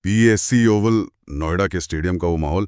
PSC Oval, Noida के stadium का वो माहौल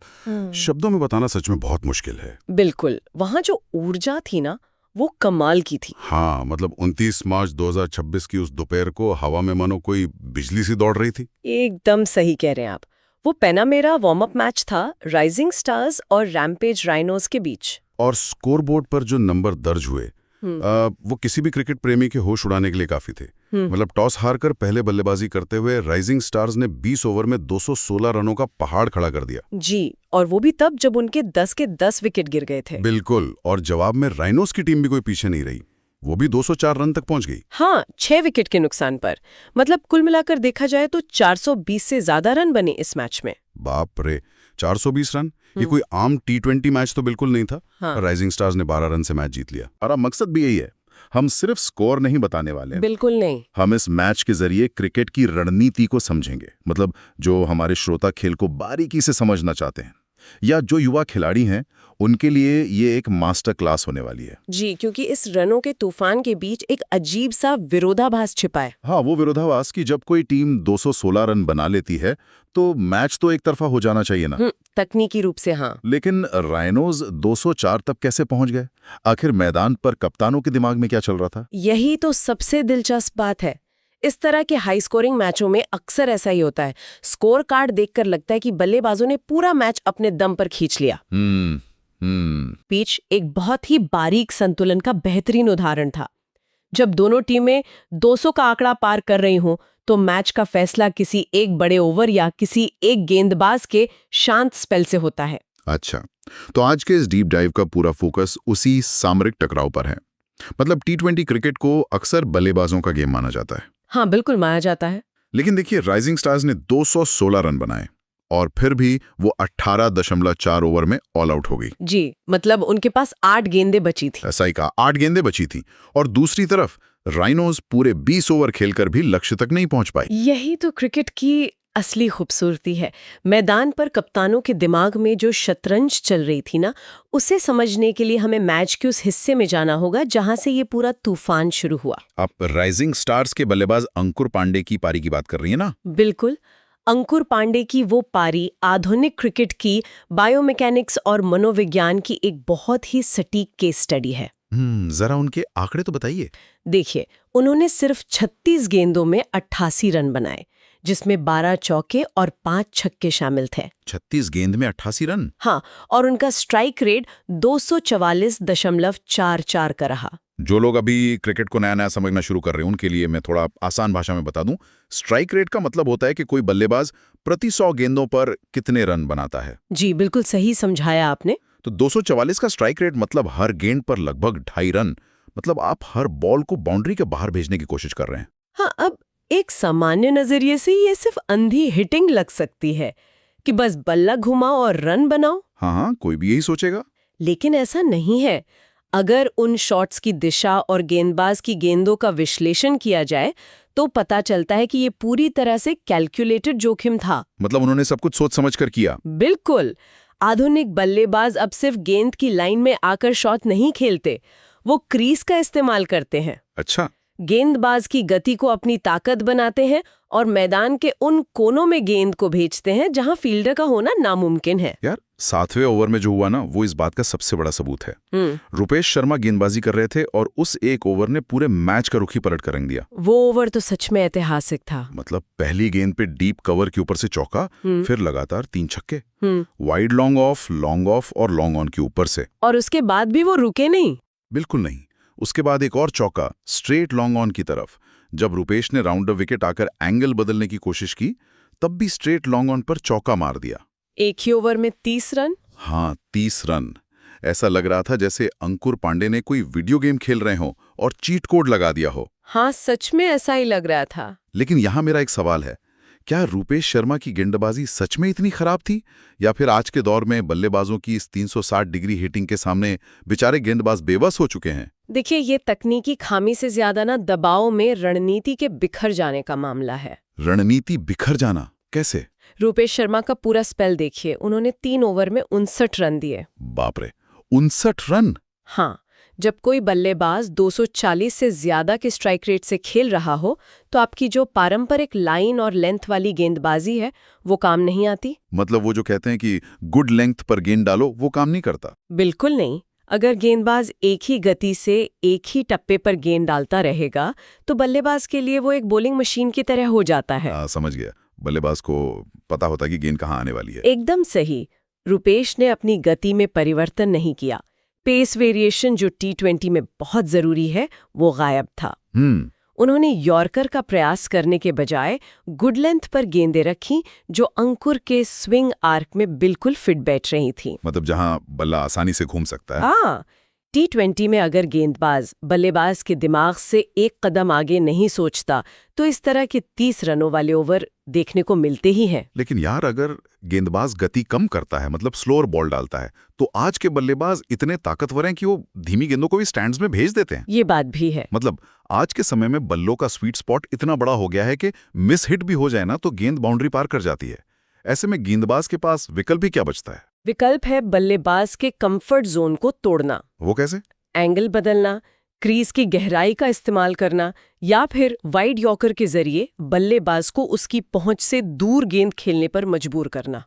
शब्दों में बताना सच में बहुत मुश्किल है। बिल्कुल, वहाँ जो ऊर्जा थी ना, वो कमाल की थी। हाँ, मतलब 29 मार्च 2026 की उस दोपहर को हवा में मानो कोई बिजली सी दौड़ रही थी। एकदम सही कह रहे हैं आप। वो पैनामेरा वार्म अप मैच था राइजिंग स्टार्स और रैम्पेज राइनोज के बीच। और स्कोरबोर्ड पर जो नंबर दर्ज हुए वो किसी भी क्रिकेट प्रेमी के होश उड़ाने के लिए काफी थे। मतलब टॉस हारकर पहले बल्लेबाजी करते हुए राइजिंग स्टार्स ने 20 ओवर में 216 रनों का पहाड़ खड़ा कर दिया। जी, और वो भी तब जब उनके 10 के 10 विकेट गिर गए थे। बिल्कुल, और जवाब में राइनोस की टीम भी कोई पीछे नहीं रही। वो भी 204 रन तक पहुंच गई। हाँ, 6 विकेट के नुकसान पर। मतलब कुल मिलाकर देखा जाए तो 420 से ज्यादा रन बने इस मैच में। बाप रे, 420 रन! ये कोई आम टी20 मैच तो बिल्कुल नहीं था। हाँ। राइजिंग स्टार्स ने 12 रन से मैच जीत लिया। हमारा मकसद भी यही है, हम सिर्फ स्कोर नहीं बताने वाले हैं। बिल्कुल नहीं। हम इस मैच के जरिए क्रिकेट की रणनीति को समझेंगे। मतलब जो हमारे श्रोता खेल को बारीकी से समझना चाहते हैं या जो युवा खिलाड़ी हैं, उनके लिए ये एक मास्टर क्लास होने वाली है। जी, क्योंकि इस रनों के तूफान के बीच एक अजीब सा विरोधाभास छिपा है। हाँ, वो विरोधाभास कि जब कोई टीम 216 रन बना लेती है तो मैच तो एक तरफा हो जाना चाहिए ना। तकनीकी रूप से हाँ। लेकिन राइनोज 204 तक कैसे पहुंच गए? आखिर मैदान पर कप्तानों के दिमाग में क्या चल रहा था? यही तो सबसे दिलचस्प बात है। इस तरह के हाई स्कोरिंग मैचों में अक्सर ऐसा ही होता है। स्कोर कार्ड देखकर लगता है कि बल्लेबाजों ने पूरा मैच अपने दम पर खींच लिया। पिच एक बहुत ही बारीक संतुलन का बेहतरीन उदाहरण था। जब दोनों टीमें 200 का आंकड़ा पार कर रही हों, तो मैच का फैसला किसी एक बड़े ओवर या किसी एक गेंदबाज के शांत स्पेल से होता है। अच्छा, तो आज के इस डीप डाइव का पूरा फोकस उसी सामरिक टकराव पर है। मतलब टी20 क्रिकेट को अक्सर बल्लेबाजों का गेम माना जाता है। हाँ, बिल्कुल माना जाता है। लेकिन देखिए, राइजिंग स्टार्स ने 216 रन बनाए और फिर भी वो 18.4 ओवर में ऑल आउट हो गई। जी, मतलब उनके पास 8 गेंदें बची थी। ऐसा ही कहा, 8 गेंदें बची थी। और दूसरी तरफ राइनोज पूरे 20 ओवर खेलकर भी लक्ष्य तक नहीं पहुंच पाई। यही तो क्रिकेट की असली खूबसूरती है। मैदान पर कप्तानों के दिमाग में जो शतरंज चल रही थी ना, उसे समझने के लिए हमें मैच के उस हिस्से में जाना होगा जहां से ये पूरा तूफान शुरू हुआ। आप राइजिंग स्टार्स के बल्लेबाज अंकुर पांडे की पारी की बात कर रही है ना? बिल्कुल। अंकुर पांडे की वो पारी आधुनिक क्रिकेट की बायोमैकेनिक्स और मनोविज्ञान की एक बहुत ही सटीक केस स्टडी है। जरा उनके आंकड़े तो बताइए। देखिए, उन्होंने सिर्फ 36 गेंदों में 88 रन बनाए, जिसमें 12 चौके और 5 छक्के शामिल थे। 36 गेंद में 88 रन? हाँ, और उनका स्ट्राइक रेट 244.44 का रहा। जो लोग अभी क्रिकेट को नया नया समझना शुरू कर रहे हैं, उनके लिए मैं थोड़ा आसान भाषा में बता दूं। स्ट्राइक रेट का मतलब होता है कि कोई बल्लेबाज प्रति 100 गेंदों पर कितने रन बनाता है। जी, बिल्कुल सही समझाया आपने। तो 244 का स्ट्राइक रेट मतलब हर गेंद पर लगभग 2.5 रन। मतलब आप हर बॉल को बाउंड्री के बाहर भेजने की कोशिश कर रहे हैं। हाँ, अब एक सामान्य नजरिए से ये सिर्फ अंधी हिटिंग लग सकती है कि बस बल्ला घुमाओ और रन बनाओ। हाँ, कोई भी यही सोचेगा। लेकिन ऐसा नहीं है। अगर उन शॉट्स की दिशा और गेंदबाज की गेंदों का विश्लेषण किया जाए तो पता चलता है कि ये पूरी तरह से कैलकुलेटेड जोखिम था। मतलब उन्होंने सब कुछ सोच समझ कर किया। बिल्कुल। आधुनिक बल्लेबाज अब सिर्फ गेंद की लाइन में आकर शॉट नहीं खेलते, वो क्रीज का इस्तेमाल करते हैं। अच्छा। गेंदबाज की गति को अपनी ताकत बनाते हैं और मैदान के उन कोनों में गेंद को भेजते हैं जहां फील्डर का होना नामुमकिन है। यार, 7वें ओवर में जो हुआ ना, वो इस बात का सबसे बड़ा सबूत है। रुपेश शर्मा गेंदबाजी कर रहे थे और उस एक ओवर ने पूरे मैच का रुख ही पलट कर रंग दिया। वो ओवर तो सच में ऐतिहासिक था। मतलब पहली गेंद पे डीप कवर के ऊपर से चौका, फिर लगातार 3 छक्के, वाइड लॉन्ग ऑफ और लॉन्ग ऑन के ऊपर से। और उसके बाद भी वो रुके नहीं। बिल्कुल नहीं। उसके बाद एक और चौका स्ट्रेट लॉन्ग ऑन की तरफ। जब रुपेश ने राउंड द विकेट आकर एंगल बदलने की कोशिश की, तब भी स्ट्रेट लॉन्ग ऑन पर चौका मार दिया। एक ही ओवर में 30 रन। हाँ, 30 रन। ऐसा लग रहा था जैसे अंकुर पांडे ने कोई वीडियो गेम खेल रहे हो और चीट कोड लगा दिया हो। हाँ, सच में ऐसा ही लग रहा था। लेकिन यहां मेरा एक सवाल है, क्या रुपेश शर्मा की गेंदबाजी सच में इतनी खराब थी, या फिर आज के दौर में बल्लेबाजों की इस 360 डिग्री हिटिंग के सामने बेचारे गेंदबाज बेबस हो चुके हैं? देखिए, ये तकनीकी खामी से ज्यादा ना दबाव में रणनीति के बिखर जाने का मामला है। रणनीति बिखर जाना कैसे? रुपेश शर्मा का पूरा स्पेल देखिए। उन्होंने 3 ओवर में 59 रन दिए। बाप रे, 59 रन! हाँ, जब कोई बल्लेबाज 240 से ज्यादा के स्ट्राइक रेट से खेल रहा हो तो आपकी जो पारंपरिक लाइन और लेंथ वाली गेंदबाजी है वो काम नहीं आती। मतलब वो जो कहते हैं कि गुड लेंथ पर गेंद डालो, वो काम नहीं करता। बिल्कुल नहीं। अगर गेंदबाज एक ही गति से एक ही टप्पे पर गेंद डालता रहेगा तो बल्लेबाज के लिए वो एक बॉलिंग मशीन की तरह हो जाता है। समझ गया। बल्लेबाज को पता होता कि गेंद कहाँ आने वाली है। एकदम सही। रुपेश ने अपनी गति में परिवर्तन नहीं किया। पेस वेरिएशन जो T20 में बहुत जरूरी है वो गायब था। उन्होंने यॉर्कर का प्रयास करने के बजाय गुड लेंथ पर गेंदें रखी जो अंकुर के स्विंग आर्क में बिल्कुल फिट बैठ रही थी। मतलब जहां बल्ला आसानी से घूम सकता है। हाँ, T20 में अगर गेंदबाज बल्लेबाज के दिमाग से एक कदम आगे नहीं सोचता तो इस तरह के 30 रनों वाले ओवर देखने को मिलते ही हैं। लेकिन यार, अगर गेंदबाज गति कम करता है, मतलब स्लोअर बॉल डालता है, तो आज के बल्लेबाज इतने ताकतवर हैं कि वो धीमी गेंदों को भी स्टैंड्स में भेज देते हैं। ये बात भी है। मतलब आज के समय में बल्लों का स्वीट स्पॉट इतना बड़ा हो गया है कि मिस हिट भी हो जाए ना तो गेंद बाउंड्री पार कर जाती है। ऐसे में गेंदबाज के पास विकल्प ही क्या बचता है? विकल्प है बल्लेबाज के कंफर्ट जोन को तोड़ना। वो कैसे? एंगल बदलना, क्रीज की गहराई का इस्तेमाल करना या फिर वाइड यॉर्कर के जरिए बल्लेबाज को उसकी पहुंच से दूर गेंद खेलने पर मजबूर करना।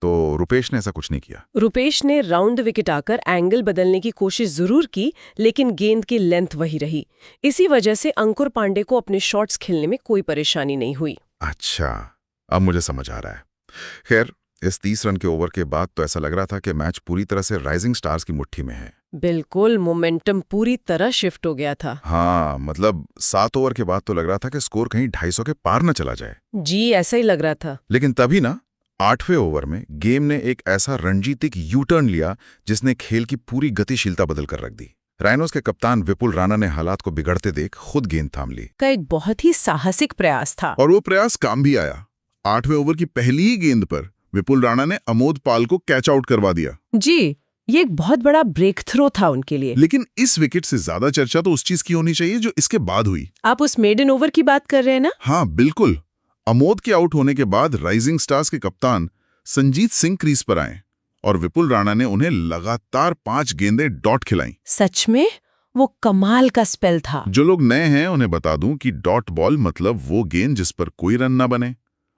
तो रुपेश ने ऐसा कुछ नहीं किया। रुपेश ने राउंड विकेट आकर एंगल बदलने की कोशिश जरूर की, लेकिन गेंद की लेंथ वही रही। इसी वजह से अंकुर पांडे को अपने शॉट्स खेलने में कोई परेशानी नहीं हुई। अच्छा, अब मुझे समझ आ रहा है। खैर, इस 30 रन के ओवर के बाद तो ऐसा लग रहा था कि मैच पूरी तरह से राइजिंग स्टार्स की मुट्ठी में है। बिल्कुल, मोमेंटम पूरी तरह शिफ्ट हो गया था। हाँ, मतलब 7 ओवर के बाद तो लग रहा था कि स्कोर कहीं 250 के पार न चला जाए। जी, ऐसा ही लग रहा था। लेकिन तभी ना 8वें ओवर में गेम ने एक ऐसा रणजीतिक यू टर्न लिया जिसने खेल की पूरी गतिशीलता बदल कर रख दी। राइनोज के कप्तान विपुल राणा ने हालात को बिगड़ते देख खुद गेंद थाम ली। का एक बहुत ही साहसिक प्रयास था और वो प्रयास काम भी आया। 8वें ओवर की पहली ही गेंद पर विपुल राणा ने अमोद पाल को कैच आउट करवा दिया। जी, ये एक बहुत बड़ा ब्रेक थ्रो था उनके लिए। लेकिन इस विकेट से ज्यादा चर्चा तो उस चीज की होनी चाहिए जो इसके बाद हुई। आप उस मेडन ओवर की बात कर रहे हैं ना? हाँ बिल्कुल। अमोद के आउट होने के बाद राइजिंग स्टार्स के कप्तान संजीत सिंह क्रीज पर आए और विपुल राणा ने उन्हें लगातार 5 गेंदें डॉट खिलाई। सच में वो कमाल का स्पेल था। जो लोग नए हैं उन्हें बता दूं कि डॉट बॉल मतलब वो गेंद जिस पर कोई रन ना बने,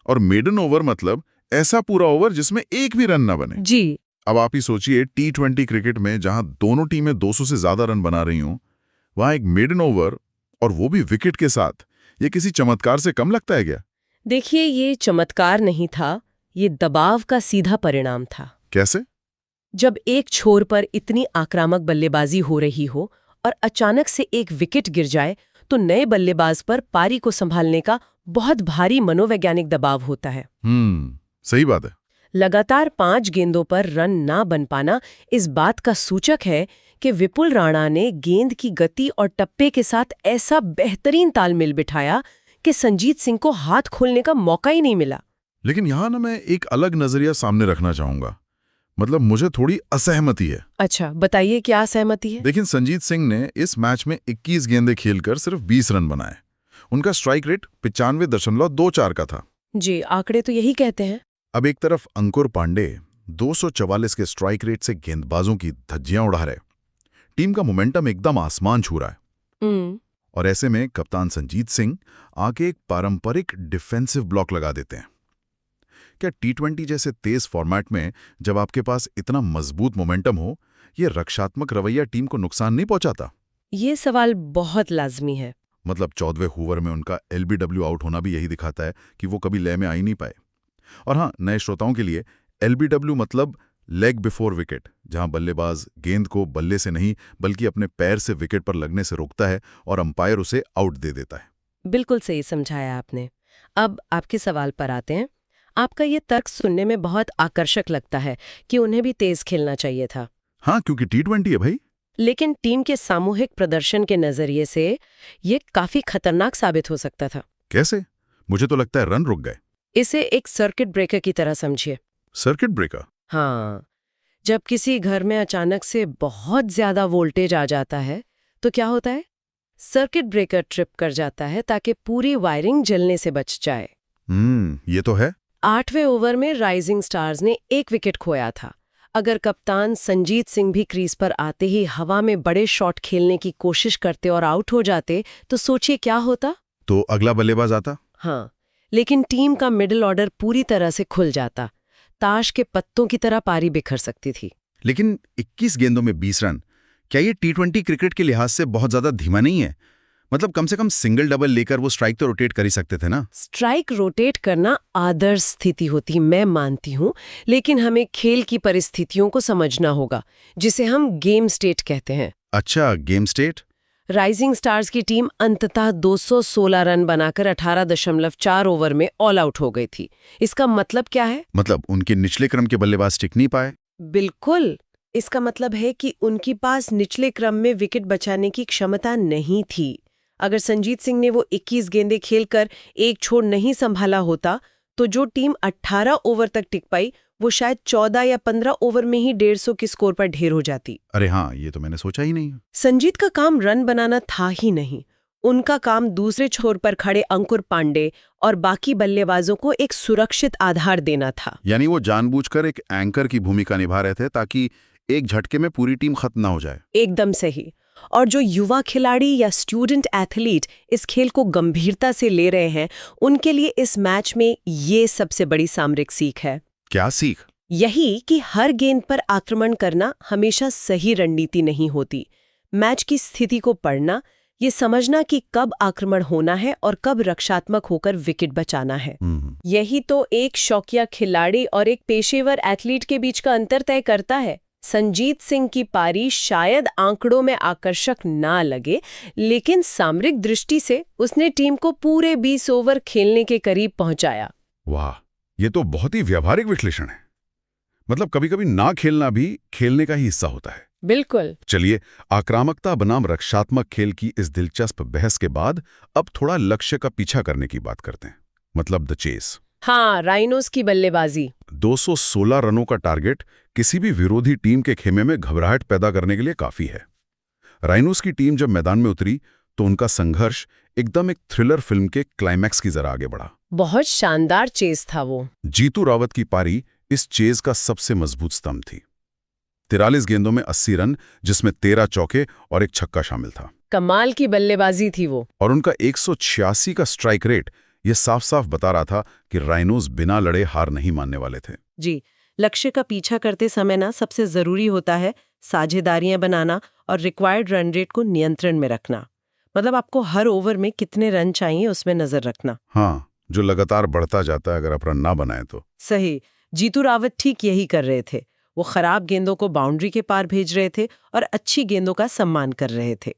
और मेडन ओवर मतलब ऐसा पूरा ओवर जिसमें एक भी रन ना बने। जी। अब आप ही सोचिए, T20 क्रिकेट में जहां दोनों टीमें 200 से ज्यादा रन बना रही हों, वहां एक मेडन ओवर और वो भी विकेट के साथ, ये किसी चमत्कार से कम लगता है क्या? देखिए, ये चमत्कार नहीं था, ये दबाव का सीधा परिणाम था। कैसे? जब एक छोर पर इतनी आक्रामक बल्लेबाजी हो रही हो और अचानक से एक विकेट गिर जाए तो नए बल्लेबाज पर पारी को संभालने का बहुत भारी मनोवैज्ञानिक दबाव होता है। सही बात है। लगातार 5 गेंदों पर रन ना बन पाना इस बात का सूचक है कि विपुल राणा ने गेंद की गति और टप्पे के साथ ऐसा बेहतरीन तालमेल बिठाया कि संजीत सिंह को हाथ खोलने का मौका ही नहीं मिला। लेकिन यहां ना मैं एक अलग नजरिया सामने रखना चाहूंगा। मतलब मुझे थोड़ी असहमति है। अच्छा, बताइए क्या असहमति है? लेकिन संजीत सिंह ने इस मैच में 21 गेंदें खेलकर सिर्फ 20 रन बनाए। उनका स्ट्राइक रेट 95.24 का था। जी, आंकड़े तो यही कहते हैं। अब एक तरफ अंकुर पांडे 244 के स्ट्राइक रेट से गेंदबाजों की धज्जियां उड़ा रहे, टीम का मोमेंटम एकदम आसमान छू रहा है। और ऐसे में कप्तान संजीत सिंह आके एक पारंपरिक डिफेंसिव ब्लॉक लगा देते हैं। क्या T20 जैसे तेज फॉर्मेट में जब आपके पास इतना मजबूत मोमेंटम हो, ये रक्षात्मक रवैया टीम को नुकसान नहीं पहुंचाता? ये सवाल बहुत लाजमी है। मतलब 14वें ओवर में उनका LBW आउट होना भी यही दिखाता है कि वो कभी लय में आ ही नहीं पाए। और हाँ, नए श्रोताओं के लिए LBW मतलब लेग बिफोर विकेट, जहां बल्लेबाज गेंद को बल्ले से नहीं बल्कि अपने पैर से विकेट पर लगने से रोकता है और अंपायर उसे आउट दे देता है। बिल्कुल सही समझाया आपने। अब आपके सवाल पर आते हैं। आपका ये तर्क सुनने में बहुत आकर्षक लगता है कि उन्हें भी तेज खेलना चाहिए था। हाँ, क्योंकि T20 है भाई। लेकिन टीम के सामूहिक प्रदर्शन के नजरिए से ये काफी खतरनाक साबित हो सकता था। कैसे? मुझे तो लगता है रन रुक गए। इसे एक सर्किट ब्रेकर की तरह समझिए। Circuit breaker? हाँ, जब किसी घर में अचानक से बहुत ज्यादा वोल्टेज आ जाता है तो क्या होता है? सर्किट ब्रेकर ट्रिप कर जाता है ताकि पूरी वायरिंग जलने से बच जाए। ये तो है। 8वें ओवर में राइजिंग स्टार्स ने 1 विकेट खोया था। अगर कप्तान संजीत सिंह भी क्रीज पर आते ही हवा में बड़े शॉट खेलने की कोशिश करते और आउट हो जाते तो सोचिए क्या होता। तो अगला बल्लेबाज आता। हाँ, लेकिन टीम का मिडिल ऑर्डर पूरी तरह से खुल जाता। ताश के पत्तों की तरह पारी बिखर सकती थी। लेकिन 21 गेंदों में 20 रन, क्या ये टी20 क्रिकेट के लिहाज से बहुत ज्यादा धीमा नहीं है? मतलब कम से कम सिंगल डबल लेकर वो स्ट्राइक तो रोटेट कर ही सकते थे ना। स्ट्राइक रोटेट करना आदर्श स्थिति होती, मैं मानती हूँ, लेकिन हमें खेल की परिस्थितियों को समझना होगा, जिसे हम गेम स्टेट कहते हैं। अच्छा, गेम स्टेट। राइजिंग स्टार्स की टीम अंततः 216 रन बनाकर 18.4 ओवर में ऑल आउट हो गई थी। इसका मतलब क्या है? मतलब उनके निचले क्रम के बल्लेबाज टिक नहीं पाए। बिल्कुल, इसका मतलब है कि उनके पास निचले क्रम में विकेट बचाने की क्षमता नहीं थी। अगर संजीत सिंह ने वो 21 गेंदें खेलकर एक छोर नहीं संभाला होता तो जो टीम 18 ओवर तक टिक पाई वो शायद 14 या 15 ओवर में ही 150 के स्कोर पर ढेर हो जाती। अरे हाँ, ये तो मैंने सोचा ही नहीं। संजीत का काम रन बनाना था ही नहीं, उनका काम दूसरे छोर पर खड़े अंकुर पांडे और बाकी बल्लेबाजों को एक सुरक्षित आधार देना था। यानी वो जानबूझकर एक एंकर की भूमिका निभा रहे थे ताकि एक झटके में पूरी टीम खत्म ना हो जाए। एकदम सही। और जो युवा खिलाड़ी या स्टूडेंट एथलीट इस खेल को गंभीरता से ले रहे हैं, उनके लिए इस मैच में ये सबसे बड़ी सामरिक सीख है। क्या सीख? यही कि हर गेंद पर आक्रमण करना हमेशा सही रणनीति नहीं होती। मैच की स्थिति को पढ़ना, ये समझना कि कब आक्रमण होना है और कब रक्षात्मक होकर विकेट बचाना है, यही तो एक शौकिया खिलाड़ी और एक पेशेवर एथलीट के बीच का अंतर तय करता है। संजीत सिंह की पारी शायद आंकड़ों में आकर्षक ना लगे, लेकिन सामरिक दृष्टि से उसने टीम को पूरे 20 ओवर खेलने के करीब पहुंचाया। वाह, ये तो बहुत ही व्यावहारिक विश्लेषण है। मतलब कभी-कभी ना खेलना भी खेलने का ही हिस्सा होता है। बिल्कुल। चलिए, आक्रामकता बनाम रक्षात्मक खेल की इस दिलचस्प बहस के बाद अब थोड़ा लक्ष्य का पीछा करने की बात करते हैं, मतलब द चेस। हाँ, राइनोस की बल्लेबाजी। 216 रनों का टारगेट किसी भी विरोधी टीम के खेमे में घबराहट पैदा करने के लिए काफी है। राइनोस की टीम जब मैदान में उतरी तो उनका संघर्ष एकदम एक थ्रिलर फिल्म के क्लाइमैक्स की तरह आगे बढ़ा। बहुत शानदार चेस था वो। जीतू रावत की पारी इस चेज का सबसे मजबूत स्तंभ थी। 43 गेंदों में 80 रन, जिसमें 13 चौके और एक छक्का शामिल था। कमाल की बल्लेबाजी थी वो। और उनका 186 का स्ट्राइक रेट ये साफ साफ बता रहा था कि राइनोस बिना लड़े हार नहीं मानने वाले थे। जी, लक्ष्य का पीछा करते समय ना सबसे जरूरी होता है साझेदारियां बनाना और रिक्वायर्ड रन रेट को नियंत्रण में रखना। मतलब आपको हर ओवर में कितने रन चाहिए उसमें नजर रखना। हाँ, जो लगातार बढ़ता जाता है अगर आप रन ना बनाए तो। सही। जीतू रावत ठीक यही कर रहे थे। वो खराब गेंदों को बाउंड्री के पार भेज रहे थे और अच्छी गेंदों का सम्मान कर रहे थे।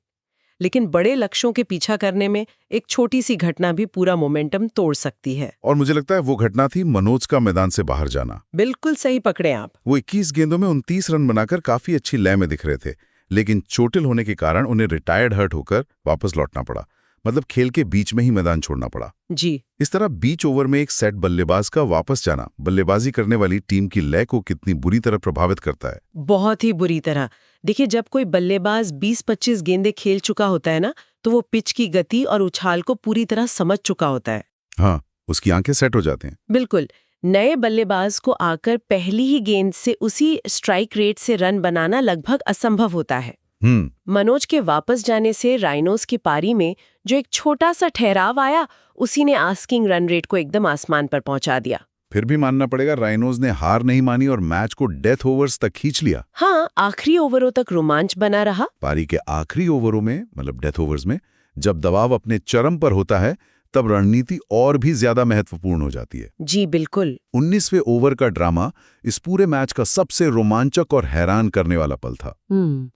लेकिन बड़े लक्ष्यों के पीछा करने में एक छोटी सी घटना भी पूरा मोमेंटम तोड़ सकती है। और मुझे लगता है वो घटना थी मनोज का मैदान से बाहर जाना। बिल्कुल सही पकड़े आप। वो 21 गेंदों में 29 रन बनाकर काफी अच्छी लय में दिख रहे थे, लेकिन चोटिल होने के कारण उन्हें रिटायर्ड हर्ट होकर वापस लौटना पड़ा। मतलब खेल के बीच में ही मैदान छोड़ना पड़ा। जी। इस तरह बीच ओवर में एक सेट बल्लेबाज का वापस जाना बल्लेबाजी करने वाली टीम की लय को कितनी बुरी तरह प्रभावित करता है। बहुत ही बुरी तरह। देखिए, जब कोई बल्लेबाज 20-25 गेंदें खेल चुका होता है ना, तो वो पिच की गति और उछाल को पूरी तरह समझ चुका होता है। हाँ, उसकी आंखें सेट हो जाती हैं। बिल्कुल। नए बल्लेबाज को आकर पहली ही गेंद से उसी स्ट्राइक रेट से रन बनाना लगभग असंभव होता है। मनोज के वापस जाने से राइनोस की पारी में जो एक छोटा सा ठहराव आया, उसी ने आस्किंग रन रेट को एकदम आसमान पर पहुंचा दिया। फिर भी मानना पड़ेगा राइनोज ने हार नहीं मानी और मैच को डेथ ओवर्स तक खींच लिया। हाँ, आखिरी ओवरों तक रोमांच बना रहा। पारी के आखिरी ओवरों में, मतलब डेथ ओवर्स में, जब दबाव अपने चरम पर होता है तब रणनीति और भी ज्यादा महत्वपूर्ण हो जाती है। जी बिल्कुल। 19वें ओवर का ड्रामा इस पूरे मैच का सबसे रोमांचक और हैरान करने वाला पल था।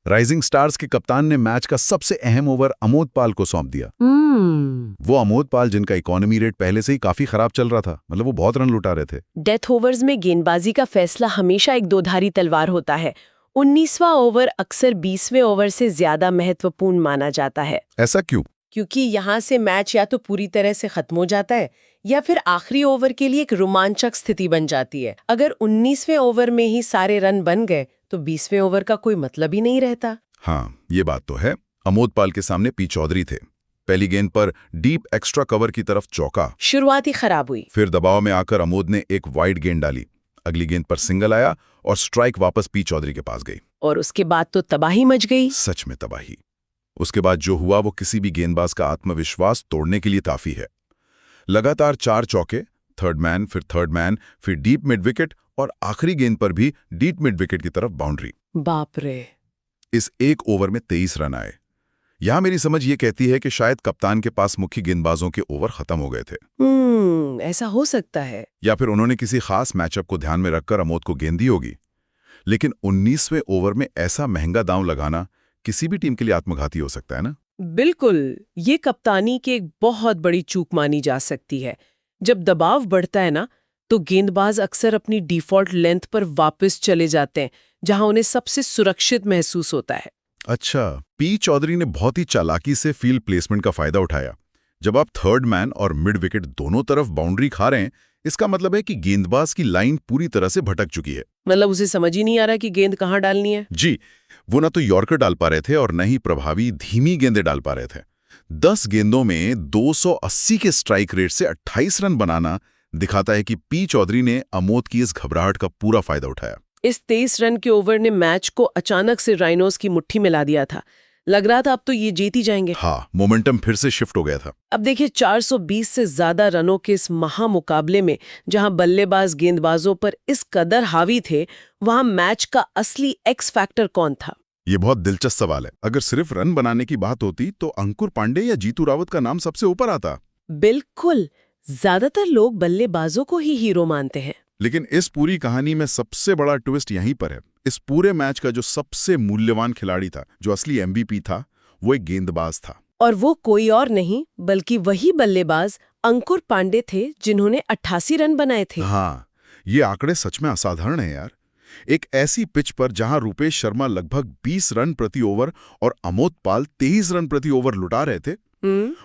राइजिंग स्टार्स के कप्तान ने मैच का सबसे अहम ओवर अमोद पाल को सौंप दिया। वो अमोद पाल जिनका इकोनॉमी रेट पहले से ही काफी खराब चल रहा था, मतलब वो बहुत रन लुटा रहे थे। डेथ ओवर्स में गेंदबाजी का फैसला हमेशा एक दोधारी तलवार होता है। 19वां ओवर अक्सर 20वें ओवर से ज्यादा महत्वपूर्ण माना जाता है। ऐसा क्यों? क्योंकि यहाँ से मैच या तो पूरी तरह से खत्म हो जाता है या फिर आखिरी ओवर के लिए एक रोमांचक स्थिति बन जाती है। अगर 19वें ओवर में ही सारे रन बन गए तो 20वें ओवर का कोई मतलब ही नहीं रहता। हाँ, ये बात तो है। अमोद पाल के सामने पी चौधरी थे। पहली गेंद पर डीप एक्स्ट्रा कवर की तरफ चौका। शुरुआत ही खराब हुई। फिर दबाव में आकर अमोद ने एक वाइड गेंद डाली। अगली गेंद पर सिंगल आया और स्ट्राइक वापस पी चौधरी के पास गई। और उसके बाद तो तबाही मच गई। सच में तबाही। उसके बाद जो हुआ वो किसी भी गेंदबाज का आत्मविश्वास तोड़ने के लिए काफी है। लगातार 4 चौके, थर्ड मैन, फिर डीप मिड विकेट और आखिरी गेंद पर भी डीप मिड विकेट की तरफ बाउंड्री। बाप रे। इस एक ओवर में 23 रन आए। यहां मेरी समझ ये कहती है कि शायद कप्तान के पास मुख्य गेंदबाजों के ओवर खत्म हो गए थे। ऐसा हो सकता है। या फिर उन्होंने किसी खास मैचअप को ध्यान में रखकर अमोद को गेंद दी होगी। लेकिन 19वें ओवर में ऐसा महंगा दांव लगाना किसी भी टीम के लिए आत्मघाती हो सकता है ना। बिल्कुल, ये कप्तानी की एक बहुत बड़ी चूक मानी जा सकती है। जब दबाव बढ़ता है ना, तो गेंदबाज अक्सर अपनी डिफॉल्ट लेंथ पर वापस चले जाते हैं, जहां उन्हें सबसे सुरक्षित महसूस होता है। अच्छा, पी चौधरी ने बहुत ही चालाकी से फील्ड प्लेसमेंट का फायदा उठाया। जब आप थर्ड मैन और मिड विकेट दोनों तरफ बाउंड्री खा रहे हैं, इसका मतलब है कि गेंदबाज की लाइन पूरी तरह से भटक चुकी है। मतलब उसे समझ ही नहीं आ रहा कि गेंद कहाँ डालनी है। जी, वो ना तो यॉर्कर डाल पा रहे थे और न ही प्रभावी धीमी गेंदें डाल पा रहे थे। 10 गेंदों में 280 के स्ट्राइक रेट से 28 रन बनाना दिखाता है कि पी चौधरी ने अमोद की इस घबराहट का पूरा फायदा उठाया। इस 23 रन के ओवर ने मैच को अचानक से राइनोज की मुट्ठी में ला दिया था। लग रहा था अब तो ये जीत ही जाएंगे। हाँ, मोमेंटम फिर से शिफ्ट हो गया था। अब देखिए, 420 से ज्यादा रनों के इस महामुकाबले में जहां बल्लेबाज गेंदबाजों पर इस कदर हावी थे, वहां मैच का असली एक्स फैक्टर कौन था? ये बहुत दिलचस्प सवाल है। अगर सिर्फ रन बनाने की बात होती तो अंकुर पांडे या जीतू रावत का नाम सबसे ऊपर आता। बिल्कुल, ज्यादातर लोग बल्लेबाजों को ही हीरो मानते हैं। लेकिन इस पूरी कहानी में सबसे बड़ा ट्विस्ट यहीं पर है। इस पूरे मैच का जो सबसे मूल्यवान खिलाड़ी था, जो असली एमवीपी था, वो एक गेंदबाज था। और वो कोई और नहीं बल्कि वही बल्लेबाज अंकुर पांडे थे, जिन्होंने 88 रन बनाए थे। हाँ, ये आंकड़े सच में असाधारण है यार। एक ऐसी पिच पर जहां रुपेश शर्मा लगभग 20 रन प्रति ओवर और अमोद पाल 23 रन प्रति ओवर लुटा रहे थे,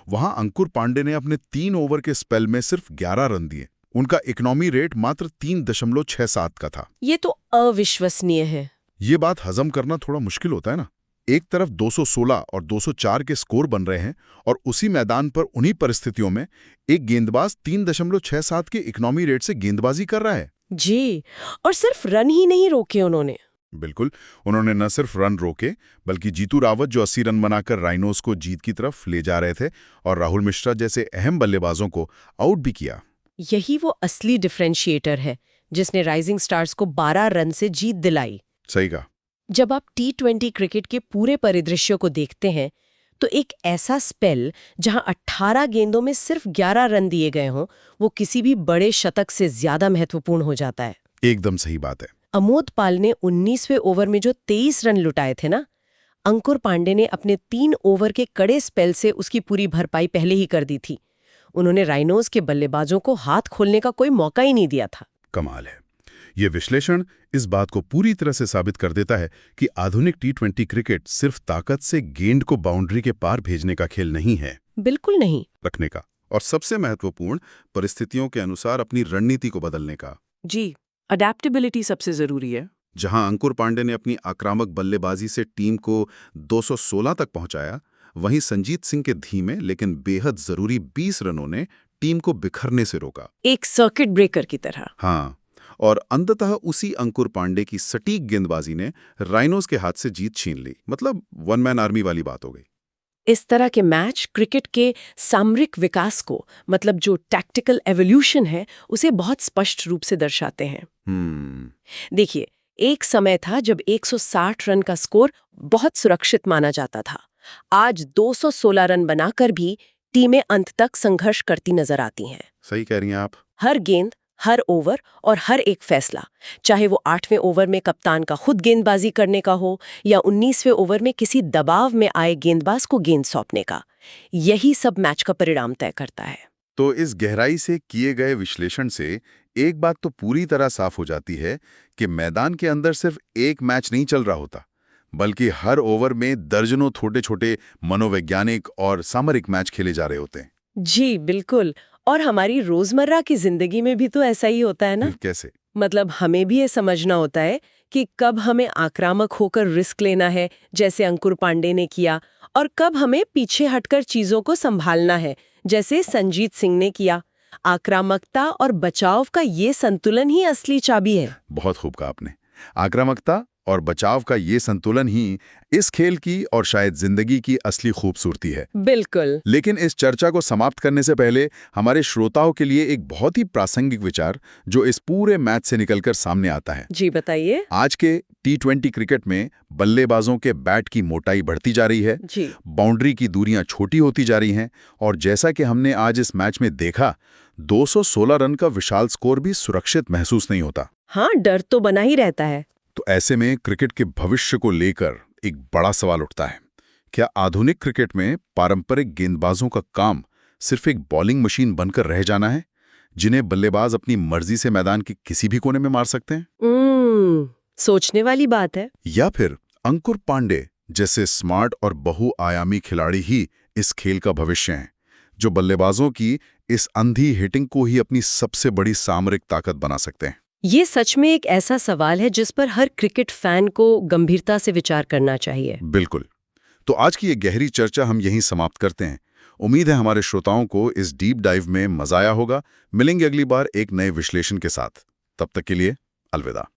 वहां अंकुर पांडे ने अपने 3 ओवर के स्पेल में सिर्फ 11 रन दिए। उनका इकोनॉमी रेट मात्र 3.67 का था। ये तो अविश्वसनीय है। ये बात हजम करना थोड़ा मुश्किल होता है ना। एक तरफ 216 और 204 के स्कोर बन रहे हैं और उसी मैदान पर उन्हीं परिस्थितियों में एक गेंदबाज 3.67 के इकोनॉमी रेट से गेंदबाजी कर रहा है। जी, और सिर्फ रन ही नहीं रोके उन्होंने। बिल्कुल, उन्होंने न सिर्फ रन रोके, बल्कि जीतू रावत जो 80 रन बनाकर राइनोज को जीत की तरफ ले जा रहे थे, और राहुल मिश्रा जैसे अहम बल्लेबाजों को आउट भी किया। यही वो असली डिफरेंशिएटर है, जिसने राइजिंग स्टार्स को 12 रन से जीत दिलाई। सही कहा। जब आप T20 क्रिकेट के पूरे परिदृश्य को देखते हैं, तो एक ऐसा स्पेल जहां 18 गेंदों में सिर्फ 11 रन दिए गए हों, वो किसी भी बड़े शतक से ज्यादा महत्वपूर्ण हो जाता है। एकदम सही बात है। अमोद पाल ने 19वें ओवर में जो 23 रन लुटाए थे ना, अंकुर पांडे ने अपने 3 ओवर के कड़े स्पेल से उसकी पूरी भरपाई पहले ही कर दी थी। उन्होंने राइनोज के बल्लेबाजों को हाथ खोलने का कोई मौका ही नहीं दिया था। कमाल है। ये विश्लेषण इस बात को पूरी तरह से साबित कर देता है कि आधुनिक T20 क्रिकेट सिर्फ ताकत से गेंद को बाउंड्री के पार भेजने का खेल नहीं है। बिल्कुल नहीं। रखने का, और सबसे महत्वपूर्ण, परिस्थितियों के अनुसार अपनी रणनीति को बदलने का। जी, अडेप्टेबिलिटी सबसे जरूरी है। जहां अंकुर पांडे ने अपनी आक्रामक बल्लेबाजी से टीम को 216 तक पहुंचाया, वहीं संजीत सिंह के धीमे लेकिन बेहद जरूरी 20 रनों ने टीम को बिखरने से रोका, एक सर्किट ब्रेकर की तरह। हाँ, और अंततः उसी अंकुर पांडे की सटीक गेंदबाजी ने राइनोज के हाथ से जीत छीन ली। मतलब वन मैन आर्मी वाली बात हो गई। इस तरह के मैच क्रिकेट के सामरिक विकास को, मतलब जो टैक्टिकल एवोल्यूशन है, उसे बहुत स्पष्ट रूप से दर्शाते हैं। देखिए, एक समय था जब 160 रन का स्कोर बहुत सुरक्षित माना जाता था। आज 216 रन बनाकर भी टीमें अंत तक संघर्ष करती नजर आती हैं। सही कह रही हैं आप। हर गेंद, हर ओवर और हर एक फैसला, चाहे वो 8वें ओवर में कप्तान का खुद गेंदबाजी करने का हो या 19वें ओवर में किसी दबाव में आए गेंदबाज को गेंद सौंपने का, यही सब मैच का परिणाम तय करता है। तो इस गहराई से किए गए विश्लेषण से एक बात तो पूरी तरह साफ हो जाती है कि मैदान के अंदर सिर्फ एक मैच नहीं चल रहा होता, बल्कि हर ओवर में दर्जनों छोटे छोटे मनोवैज्ञानिक और सामरिक मैच खेले जा रहे होते हैं। जी बिल्कुल, और हमारी रोजमर्रा की जिंदगी में भी तो ऐसा ही होता है ना। कैसे? मतलब हमें भी ये समझना होता है कि कब हमें आक्रामक होकर रिस्क लेना है, जैसे अंकुर पांडे ने किया, और कब हमें पीछे हटकर चीजों को संभालना है, जैसे संजीत सिंह ने किया। आक्रामकता और बचाव का ये संतुलन ही असली चाबी है। बहुत खूब कहा आपने। आक्रामकता और बचाव का ये संतुलन ही इस खेल की और शायद जिंदगी की असली खूबसूरती है। बिल्कुल। लेकिन इस चर्चा को समाप्त करने से पहले हमारे श्रोताओं के लिए एक बहुत ही प्रासंगिक विचार जो इस पूरे मैच से निकलकर सामने आता है। जी बताइए। आज के T20 क्रिकेट में बल्लेबाजों के बैट की मोटाई बढ़ती जा रही है, जी। बाउंड्री की दूरियां छोटी होती जा रही हैं और जैसा कि हमने आज इस मैच में देखा, 216 रन का विशाल स्कोर भी सुरक्षित महसूस नहीं होता। हाँ, डर तो बना ही रहता है। तो ऐसे में क्रिकेट के भविष्य को लेकर एक बड़ा सवाल उठता है। क्या आधुनिक क्रिकेट में पारंपरिक गेंदबाजों का काम सिर्फ एक बॉलिंग मशीन बनकर रह जाना है, जिन्हें बल्लेबाज अपनी मर्जी से मैदान के किसी भी कोने में मार सकते हैं? सोचने वाली बात है। या फिर अंकुर पांडे जैसे स्मार्ट और बहुआयामी खिलाड़ी ही इस खेल का भविष्य हैं, जो बल्लेबाजों की इस अंधी हिटिंग को ही अपनी सबसे बड़ी सामरिक ताकत बना सकते हैं? ये सच में एक ऐसा सवाल है जिस पर हर क्रिकेट फैन को गंभीरता से विचार करना चाहिए। बिल्कुल। तो आज की ये गहरी चर्चा हम यहीं समाप्त करते हैं। उम्मीद है हमारे श्रोताओं को इस डीप डाइव में मजा आया होगा। मिलेंगे अगली बार एक नए विश्लेषण के साथ। तब तक के लिए अलविदा।